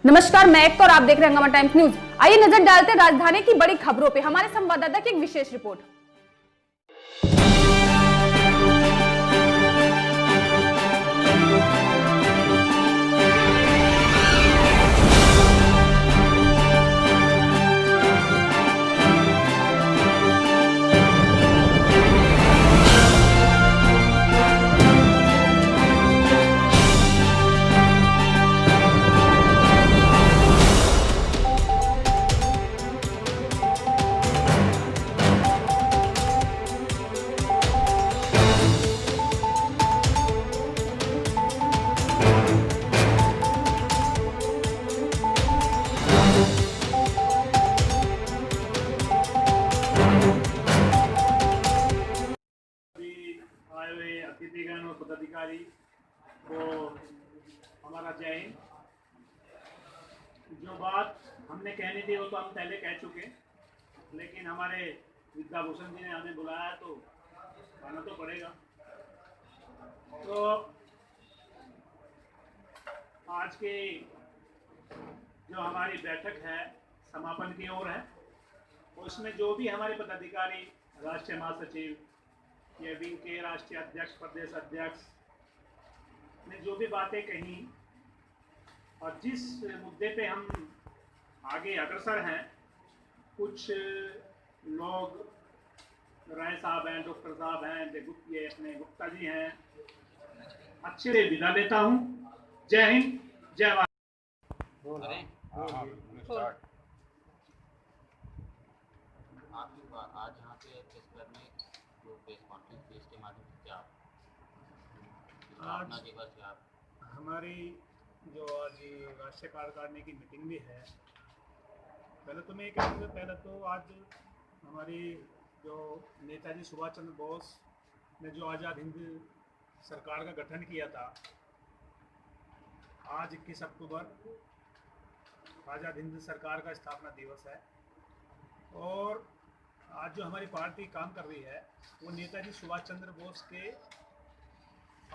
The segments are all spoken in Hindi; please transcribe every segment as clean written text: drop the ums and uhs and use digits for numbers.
नमस्कार, मैं एक और आप देख रहे हैं हंगामा टाइम्स न्यूज। आइए नजर डालते हैं राजधानी की बड़ी खबरों पे। हमारे संवाददाता की एक विशेष रिपोर्ट। आए हुए अतिथिगण और पदाधिकारी को हमारा जय हिंद। जो बात हमने कहनी थी वो तो हम पहले कह चुके, लेकिन हमारे विद्याभूषण जी ने हमें बुलाया तो आना तो पड़ेगा। तो आज की जो हमारी बैठक है समापन की ओर है, उसमें जो भी हमारे पदाधिकारी, राष्ट्रीय महासचिव, ये विंग के राष्ट्रीय अध्यक्ष, प्रदेश अध्यक्ष ने जो भी बातें कही और जिस मुद्दे पे हम आगे अग्रसर हैं, कुछ लोग राय साहब हैं, डॉक्टर साहब हैं, ये अपने गुप्ता जी हैं, अच्छे से विदा लेता हूँ। जय हिंद, जय भारत। आज यहाँ पे प्रेस क्लब में जो प्रेस कॉन्फ्रेंस थी, इसके माध्यम से क्या स्थापना दिवस या हमारी जो आज राष्ट्रीय कार्यकारिणी की मीटिंग भी है, पहले तो मैं ये कहूँगा, पहले तो आज हमारी जो नेताजी सुभाष चंद्र बोस ने जो आज़ाद हिंद सरकार का गठन किया था, आज 21 अक्टूबर आज़ाद हिंद सरकार का स्थापना दिवस है। और आज जो हमारी पार्टी काम कर रही है वो नेताजी सुभाष चंद्र बोस के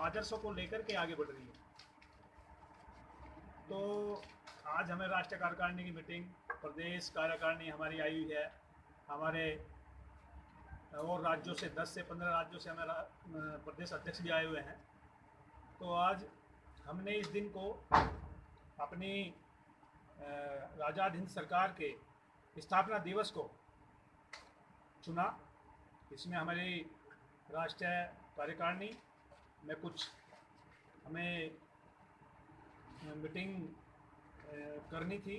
आदर्शों को लेकर के आगे बढ़ रही है। तो आज हमें राष्ट्रीय कार्यकारिणी की मीटिंग, प्रदेश कार्यकारिणी हमारी आई हुई है, हमारे और राज्यों से 10 से 15 राज्यों से हमारा प्रदेश अध्यक्ष भी आए हुए हैं। तो आज हमने इस दिन को अपनी आज़ाद हिंद सरकार के स्थापना दिवस को चुना। इसमें हमारी राष्ट्रीय कार्यकारिणी में कुछ हमें मीटिंग करनी थी,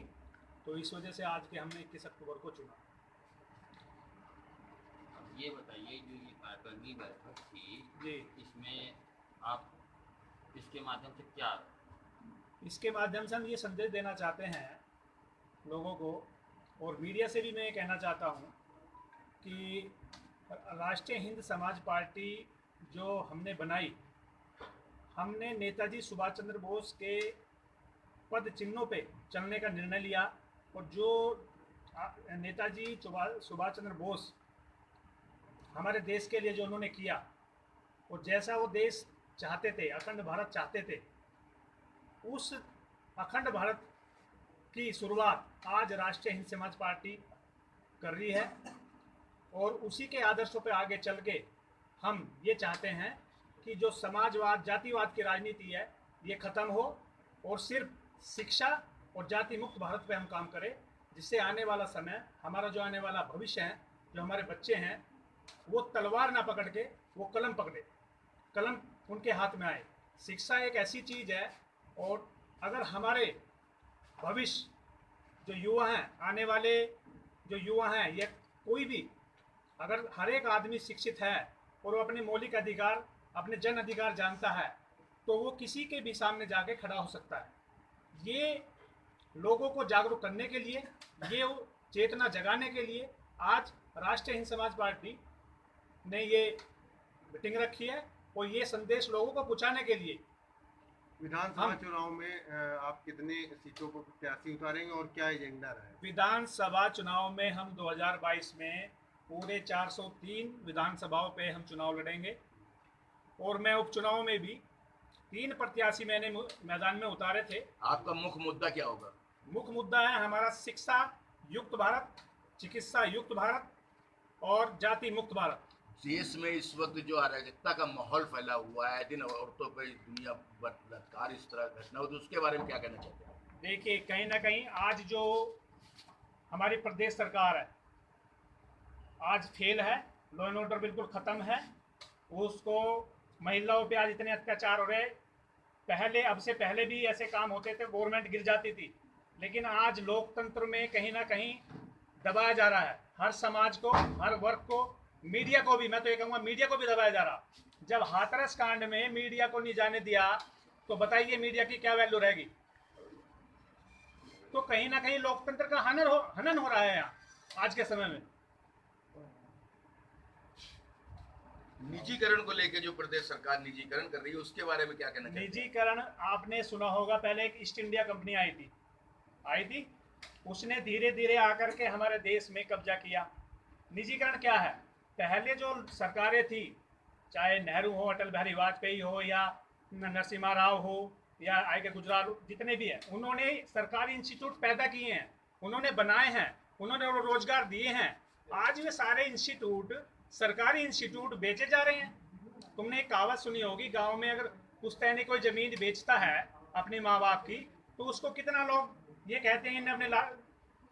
तो इस वजह से आज के हमने 21 अक्टूबर को चुना। ये बताइए, जो ये कार्यकारिणी बैठक थी जी, इसमें आप इसके माध्यम से क्या, इसके माध्यम से हम ये संदेश देना चाहते हैं लोगों को, और मीडिया से भी मैं कहना चाहता हूँ कि राष्ट्रीय हिंद समाज पार्टी जो हमने बनाई, हमने नेताजी सुभाष चंद्र बोस के पद चिन्हों पे चलने का निर्णय लिया। और जो नेताजी सुभाष चंद्र बोस हमारे देश के लिए जो उन्होंने किया, और जैसा वो देश चाहते थे, अखंड भारत चाहते थे, उस अखंड भारत की शुरुआत आज राष्ट्रीय हिंद समाज पार्टी कर रही है। और उसी के आदर्शों पर आगे चल के हम ये चाहते हैं कि जो समाजवाद, जातिवाद की राजनीति है, ये ख़त्म हो और सिर्फ शिक्षा और जाति मुक्त भारत पे हम काम करें, जिससे आने वाला समय, हमारा जो आने वाला भविष्य है, जो हमारे बच्चे हैं, वो तलवार ना पकड़ के वो कलम पकड़े, कलम उनके हाथ में आए। शिक्षा एक ऐसी चीज़ है, और अगर हमारे भविष्य जो युवा हैं, आने वाले जो युवा हैं, ये कोई भी, अगर हर एक आदमी शिक्षित है और वो अपने मौलिक अधिकार, अपने जन अधिकार जानता है, तो वो किसी के भी सामने जाके खड़ा हो सकता है। ये लोगों को जागरूक करने के लिए, ये चेतना जगाने के लिए आज राष्ट्रीय हिंद समाज पार्टी ने ये मीटिंग रखी है, और ये संदेश लोगों को पहुंचाने के लिए। विधानसभा चुनाव में आप कितने सीटों को प्रत्याशी उतारेंगे और क्या एजेंडा है? विधानसभा चुनाव में हम 2022 में पूरे 403 विधानसभाओं पे हम चुनाव लड़ेंगे, और मैं उपचुनाव में भी 3 प्रत्याशी मैंने मैदान में उतारे थे। आपका मुख्य मुद्दा क्या होगा? मुख्य मुद्दा है हमारा शिक्षा युक्त भारत, चिकित्सा युक्त भारत और जाति मुक्त भारत। देश में इस वक्त जो अराजकता का माहौल फैला हुआ है, दिन औरतों पर दुनिया बलात्कार इस तरह घटना हो, तो उसके बारे में क्या कहना चाहते हैं? देखिए, कहीं ना कहीं आज जो हमारी प्रदेश सरकार है आज फेल है, लॉ एंड ऑर्डर बिल्कुल ख़त्म है। उसको महिलाओं पे आज इतने अत्याचार हो रहे, पहले अब से पहले भी ऐसे काम होते थे, गवर्नमेंट गिर जाती थी, लेकिन आज लोकतंत्र में कहीं ना कहीं दबाया जा रहा है। हर समाज को, हर वर्ग को, मीडिया को भी, मैं तो ये कहूँगा मीडिया को भी दबाया जा रहा। जब हाथरस कांड में मीडिया को नहीं जाने दिया तो बताइए मीडिया की क्या वैल्यू रहेगी। तो कहीं ना कहीं लोकतंत्र का हनन हो रहा है यहाँ आज के समय में। निजीकरण को लेकर जो प्रदेश सरकार निजीकरण कर रही है, उसके बारे में क्या कहना चाहते हैं? निजीकरण आपने सुना होगा, पहले एक ईस्ट इंडिया कंपनी आई थी, उसने धीरे धीरे आकर के हमारे देश में कब्जा किया। निजीकरण क्या है? पहले जो सरकारें थी, चाहे नेहरू हो, अटल बिहारी वाजपेयी हो, या नरसिम्हा राव हो, या आई के गुजराल, जितने भी हैं, उन्होंने सरकारी इंस्टीट्यूट पैदा किए हैं, उन्होंने बनाए हैं, उन्होंने रोजगार दिए हैं। आज वे सारे इंस्टीट्यूट, सरकारी इंस्टीट्यूट बेचे जा रहे हैं। तुमने एक कहावत सुनी होगी, गांव में अगर पुश्तैनी कोई ज़मीन बेचता है अपने माँ बाप की, तो उसको कितना लोग ये कहते हैं इन्हें अपने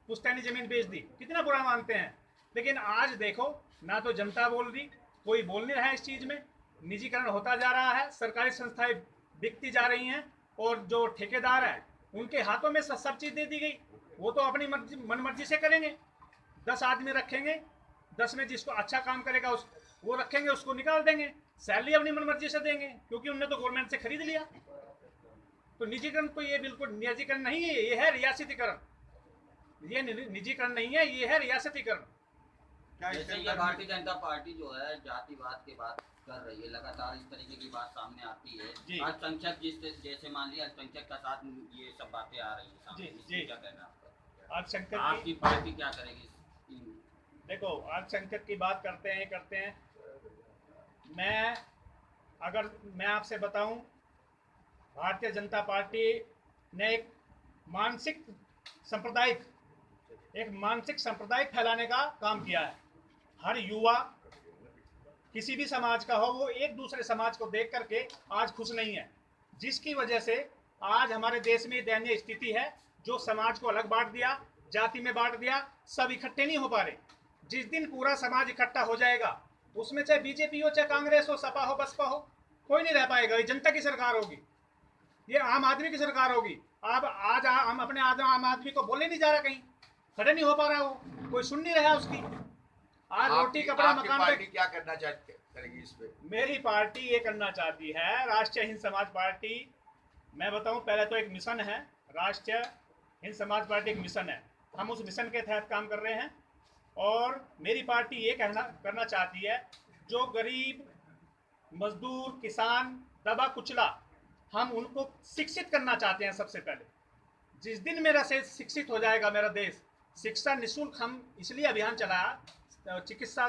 पुश्तैनी ज़मीन बेच दी, कितना बुरा मानते हैं। लेकिन आज देखो, ना तो जनता बोल रही, कोई बोल नहीं रहा है इस चीज़ में। निजीकरण होता जा रहा है, सरकारी संस्थाएं बिकती जा रही हैं, और जो ठेकेदार हैं उनके हाथों में सब चीज़ दे दी गई। वो तो अपनी मनमर्जी से करेंगे। 10 आदमी रखेंगे, 10 में जिसको अच्छा काम करेगा वो रखेंगे, उसको निकाल देंगे, सैलरी अपनी मनमर्जी से देंगे, क्योंकि उनने तो गवर्नमेंट से खरीद लिया। तो निजीकरण तो ये बिल्कुल निजीकरण नहीं है, ये है रियासतीकरण। ये निजीकरण नहीं है, ये है रियासतीकरण। जैसे ये भारतीय जनता पार्टी जो है जातिवाद की बात कर रही है, लगातार इस तरीके की बात सामने आती है। अल्पसंख्यक जैसे मान लिया अल्पसंख्यक का साथ ये सब बातें आ रही है सामने, इसमें क्या कहना है आपका? अल्पसंख्यक आपकी पार्टी क्या करेगी? देखो, अल्पसंख्यक की बात करते हैं। मैं आपसे बताऊं, भारतीय जनता पार्टी ने एक मानसिक सांप्रदायिक फैलाने का काम किया है। हर युवा किसी भी समाज का हो, वो एक दूसरे समाज को देख करके आज खुश नहीं है, जिसकी वजह से आज हमारे देश में दयनीय स्थिति है। जो समाज को अलग बांट दिया, जाति में बांट दिया, सब इकट्ठे नहीं हो पा रहे। जिस दिन पूरा समाज इकट्ठा हो जाएगा, उसमें चाहे बीजेपी हो, चाहे कांग्रेस हो, सपा हो, बसपा हो, कोई नहीं रह पाएगा। ये जनता की सरकार होगी, ये आम आदमी की सरकार होगी। अब आज हम अपने आम आदमी को बोले नहीं जा रहा, कहीं खड़े नहीं हो पा रहा, वो कोई सुन नहीं रहा उसकी। आज रोटी कपड़ा मकान पार्टी क्या करना करेगी इस पे? मेरी पार्टी ये करना चाहती है, राष्ट्रीय हिंद समाज पार्टी, मैं बताऊं, पहले तो एक मिशन है, राष्ट्रीय हिंद समाज पार्टी एक मिशन है, हम उस मिशन के तहत काम कर रहे हैं। और मेरी पार्टी ये करना चाहती है, जो गरीब मजदूर किसान दबा कुचला, हम उनको शिक्षित करना चाहते हैं। सबसे पहले जिस दिन मेरा से शिक्षित हो जाएगा मेरा देश, शिक्षा निःशुल्क, हम इसलिए अभियान चलाया, चिकित्सा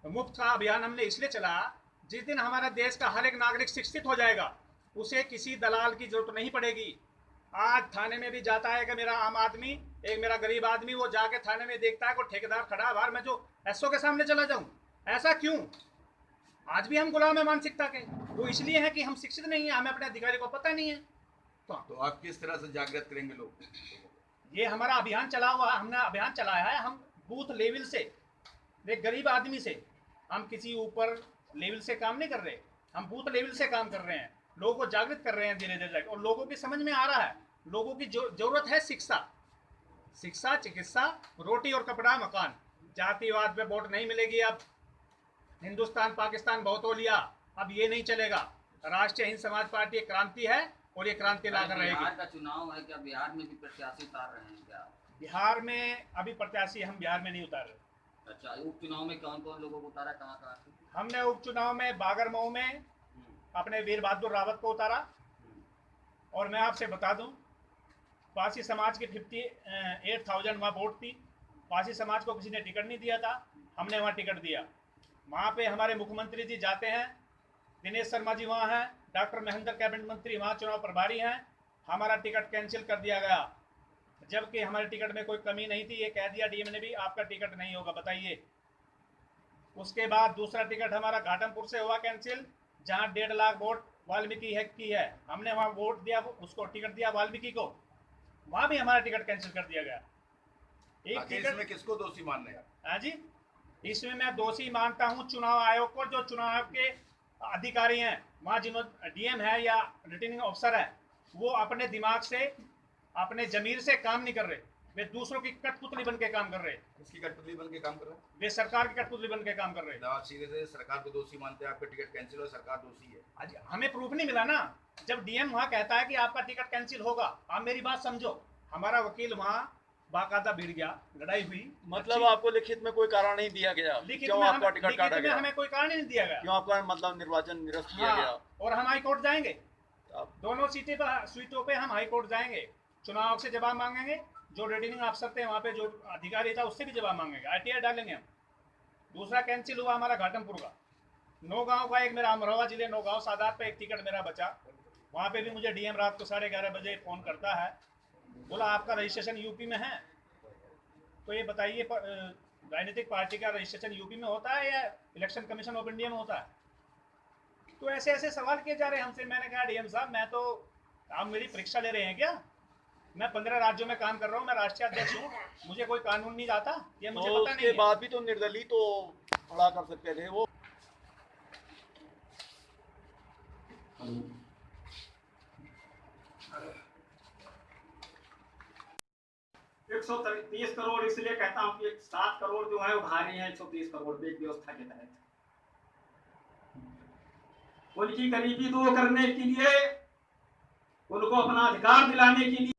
मुफ्त का अभियान हमने इसलिए चलाया, जिस दिन हमारा देश का हर एक नागरिक शिक्षित हो जाएगा, उसे किसी दलाल की जरूरत नहीं पड़ेगी। आज थाने में भी जाता है कि मेरा आम आदमी, एक मेरा गरीब आदमी, वो जाके थाने में देखता है कोई ठेकेदार खड़ा है बाहर, मैं जो एसओ के सामने चला जाऊं। ऐसा क्यों? आज भी हम गुलाम है मानसिकता के। वो इसलिए है कि हम शिक्षित नहीं है, हमें अपने अधिकारी को पता नहीं है। तो आप किस तरह से जागृत करेंगे लोग? ये हमारा अभियान चला हुआ, हमने अभियान चलाया है, हम बूथ लेवल से, एक गरीब आदमी से, हम किसी ऊपर लेवल से काम नहीं कर रहे, हम बूथ लेवल से काम कर रहे हैं, लोगों को जागृत कर रहे हैं धीरे धीरे, और लोगों की समझ में आ रहा है, लोगों की जरूरत है शिक्षा, चिकित्सा, रोटी और कपड़ा मकान। जातिवाद पे वोट नहीं मिलेगी। अब हिंदुस्तान पाकिस्तान बहुत हो लिया, अब ये नहीं चलेगा। राष्ट्रीय हिंद समाज पार्टी एक क्रांति है, और ये क्रांति लाकर रहेगी। बिहार का चुनाव है, क्या बिहार में भी प्रत्याशी उतार रहे हैं क्या? बिहार में अभी प्रत्याशी हम बिहार में नहीं उतार रहे। अच्छा, उपचुनाव में कौन कौन लोगों को उतारा, कहाँ से? हमने उपचुनाव में बागरमऊ में अपने वीर बहादुर रावत को उतारा। और मैं आपसे बता दूं, पासी समाज की 58,000 वहाँ वोट थी, पासी समाज को किसी ने टिकट नहीं दिया था, हमने वहाँ टिकट दिया। वहाँ पे हमारे मुख्यमंत्री जी जाते हैं, दिनेश शर्मा जी वहाँ हैं, डॉक्टर महेंद्र कैबिनेट मंत्री वहाँ चुनाव प्रभारी हैं, हमारा टिकट कैंसिल कर दिया गया, जबकि हमारे टिकट में कोई कमी नहीं थी। ये कह दिया डीएम ने भी आपका टिकट नहीं होगा, बताइए। उसके बाद दूसरा टिकट हमारा घाटमपुर से हुआ कैंसिल, जहां 1.5 लाख वोट वाल्मीकि की है। हमने वहां वोट दिया, उसको टिकट दिया वाल्मीकि को, वहां भी हमारा टिकट कैंसिल कर दिया गया। एक टिकट इसमें किसको दोषी मान रहे हैं? हाँ जी, इसमें मैं दोषी मानता हूं चुनाव आयोग को, जो चुनाव के अधिकारी हैं वहाँ, जिन्होंने डीएम है या रिटर्निंग ऑफिसर है, वो अपने दिमाग से, अपने जमीर से काम नहीं कर रहे। वे दूसरों की कठपुतली बन के काम कर रहे हैं। किसकी कठपुतली बन के काम कर रहे हैं? वे सरकार की कठपुतली बन के काम कर रहे हैं। आप सीधे से सरकार को दोषी मानते हैं, आपका टिकट कैंसिल हो, सरकार दोषी है। आज हमें प्रूफ नहीं मिला ना। जब डीएम वहाँ कहता है कि आपका टिकट कैंसिल होगा, आप मेरी बात समझो, हमारा वकील वहाँ बाकायदा भिड़ गया, लड़ाई हुई। मतलब आपको लिखित में कोई कारण नहीं दिया गया? लिखित क्यों में आपका टिकट काटा गया? हमें कोई कारण नहीं दिया गया। क्यों आपका मतलब निर्वाचन निरस्त किया गया? और हम हाई कोर्ट जाएंगे, दोनों सीटों पे हम हाई कोर्ट जाएंगे, चुनाव से जवाब मांगेंगे, जो रिटर्निंग अफसर थे वहाँ पे, जो अधिकारी था, उससे भी जवाब मांगेंगे, आरटीआई डालेंगे हम। दूसरा कैंसिल हुआ हमारा घाटमपुर का, नौगांव का एक मेरा, अमरोहा जिले नौगांव सादात पे एक टिकट मेरा बचा। वहाँ पे भी मुझे डीएम रात को 11:30 बजे फ़ोन करता है, बोला आपका रजिस्ट्रेशन यूपी में है। तो ये बताइए, राजनीतिक पार्टी का रजिस्ट्रेशन यूपी में होता है या इलेक्शन कमीशन ऑफ इंडिया में होता है? तो ऐसे ऐसे सवाल किए जा रहे हैं हमसे। मैंने कहा डीएम साहब, मैं तो, आप मेरी परीक्षा ले रहे हैं क्या? मैं 15 राज्यों में काम कर रहा हूँ, मैं राष्ट्रीय अध्यक्ष हूँ, मुझे कोई कानून नहीं आता, ये मुझे तो पता नहीं उसके है। बाद भी तो निर्दलीय तो खड़ा कर सकते थे वो। 130 करोड़ इसलिए कहता हूँ कि 7 करोड़ जो है उधारी है 130 करोड़ एक व्यवस्था के तहत। उनकी गरीबी दूर करने के लिए, उनको अपना अधिकार दिलाने के लिए